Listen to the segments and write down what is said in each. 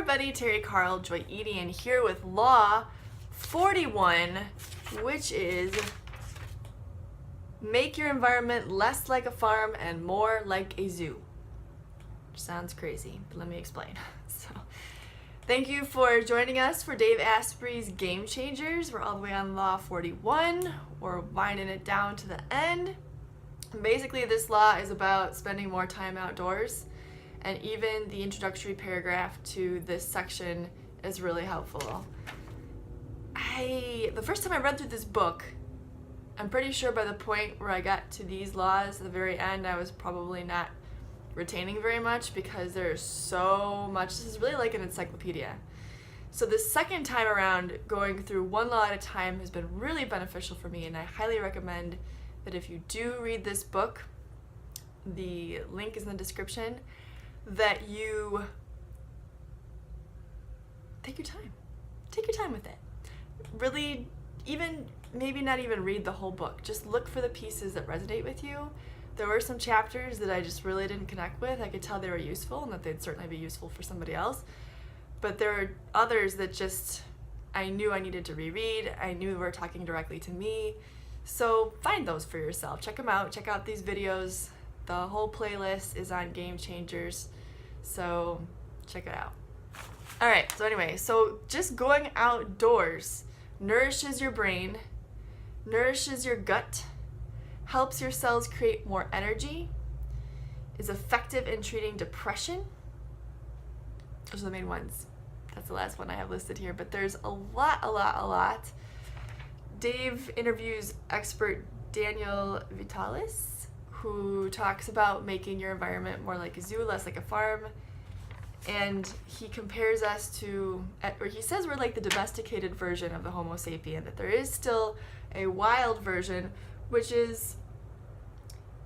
everybody, Terry Carl, Joy Edian here with Law 41, which is make your environment less like a farm and more like a zoo. Sounds crazy, but let me explain. So, thank you for joining us for Dave Asprey's Game Changers. We're all the way on Law 41. We're winding it down to the end. Basically, this law is about spending more time outdoors. And even the introductory paragraph to this section is really helpful. The first time I read through this book, I'm pretty sure by the point where I got to these laws at the very end, I was probably not retaining very much because there's so much. This is really like an encyclopedia. So the second time around, going through one law at a time has been really beneficial for me, and I highly recommend that if you do read this book, the link is in the description, that you take your time. Take your time with it. Really, even maybe not even read the whole book. Just look for the pieces that resonate with you. There were some chapters that I just really didn't connect with. I could tell they were useful and that they'd certainly be useful for somebody else. But there are others that just I knew I needed to reread. I knew were talking directly to me. So find those for yourself. Check them out. Check out these videos. The whole playlist is on Game Changers, so check it out. All right, so anyway, so just going outdoors nourishes your brain, nourishes your gut, helps your cells create more energy, is effective in treating depression. Those are the main ones. That's the last one I have listed here, but there's a lot. Dave interviews expert Daniel Vitalis, who talks about making your environment more like a zoo, less like a farm. And he compares us to, or he says we're like the domesticated version of the Homo sapien, that there is still a wild version, which is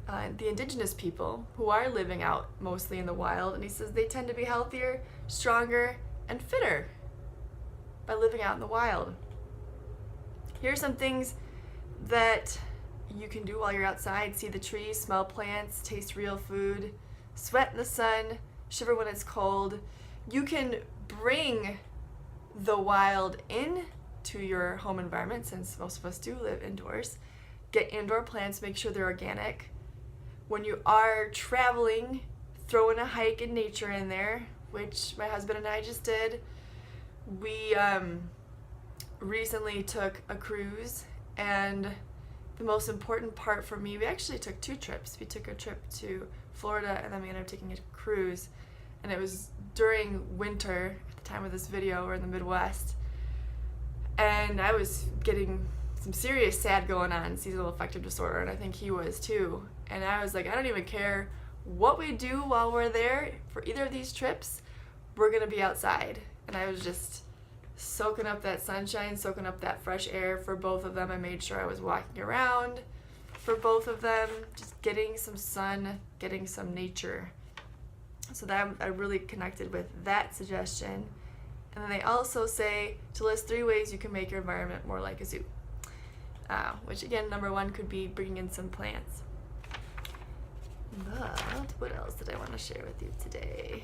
the indigenous people who are living out mostly in the wild. And he says they tend to be healthier, stronger, and fitter by living out in the wild. Here are some things that you can do while you're outside: see the trees, smell plants, taste real food, sweat in the sun, shiver when it's cold. You can bring the wild in to your home environment, since most of us do live indoors. Get indoor plants, make sure they're organic. When you are traveling, throw in a hike in nature in there, which my husband and I just did. We recently took a cruise, and the most important part for me, we actually took two trips. We took a trip to Florida, and then we ended up taking a cruise. And it was during winter, at the time of this video, we're in the Midwest. And I was getting some serious SAD going on, seasonal affective disorder, and I think he was too. And I was like, I don't even care what we do while we're there for either of these trips, we're gonna be outside. And I was just soaking up that sunshine, soaking up that fresh air for both of them. I made sure I was walking around for both of them, just getting some sun, getting some nature. So that I really connected with that suggestion. And then they also say to list 3 ways you can make your environment more like a zoo. Which again, number 1 could be bringing in some plants. But what else did I want to share with you today?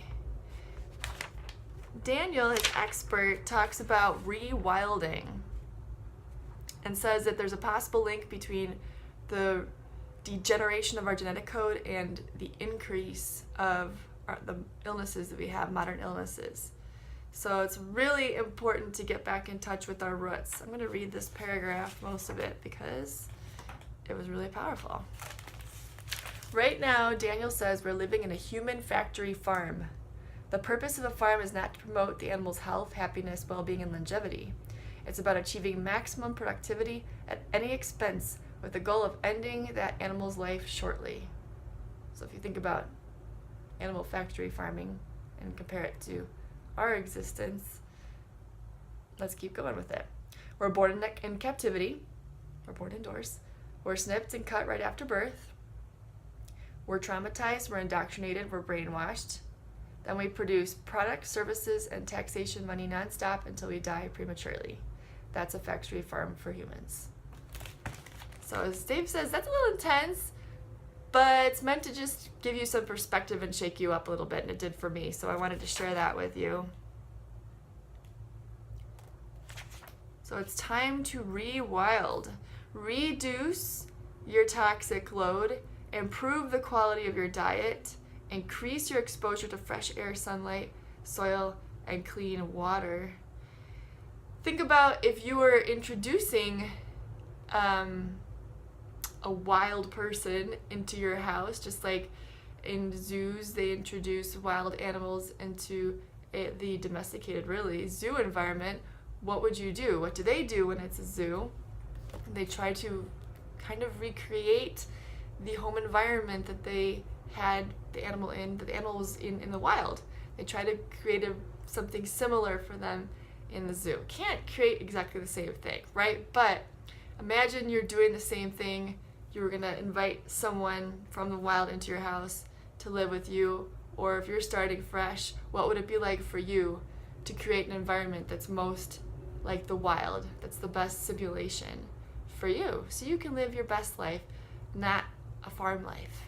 Daniel, his expert, talks about rewilding and says that there's a possible link between the degeneration of our genetic code and the increase of the illnesses that we have, modern illnesses. So it's really important to get back in touch with our roots. I'm going to read this paragraph, most of it, because it was really powerful. Right now, Daniel says we're living in a human factory farm. The purpose of a farm is not to promote the animal's health, happiness, well-being, and longevity. It's about achieving maximum productivity at any expense with the goal of ending that animal's life shortly. So if you think about animal factory farming and compare it to our existence, let's keep going with it. We're born in captivity. We're born indoors. We're snipped and cut right after birth. We're traumatized, we're indoctrinated, we're brainwashed. Then we produce products, services, and taxation money nonstop until we die prematurely. That's a factory farm for humans. So as Dave says, that's a little intense, but it's meant to just give you some perspective and shake you up a little bit, and it did for me. So I wanted to share that with you. So it's time to rewild. Reduce your toxic load, improve the quality of your diet, increase your exposure to fresh air, sunlight, soil, and clean water. Think about if you were introducing a wild person into your house, just like in zoos they introduce wild animals into the domesticated, really, zoo environment. What would you do? What do they do when it's a zoo? They try to kind of recreate the home environment that they had the animal in, that the animal was in the wild. They try to create something similar for them in the zoo. Can't create exactly the same thing, right? But imagine you're doing the same thing. You were going to invite someone from the wild into your house to live with you, or if you're starting fresh, what would it be like for you to create an environment that's most like the wild, that's the best simulation for you, so you can live your best life, not a farm life.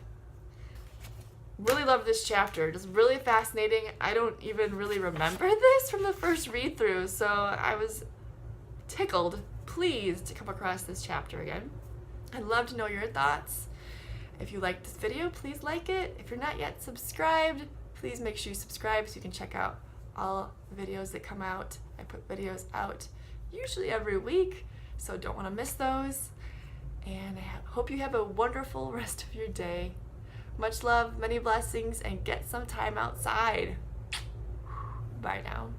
Really love this chapter. It's really fascinating. I don't even really remember this from the first read through, so I was tickled, pleased to come across this chapter again. I'd love to know your thoughts. If you liked this video, please like it. If you're not yet subscribed, please make sure you subscribe so you can check out all the videos that come out. I put videos out usually every week, so don't want to miss those. And I hope you have a wonderful rest of your day. Much love, many blessings, and get some time outside. Bye now.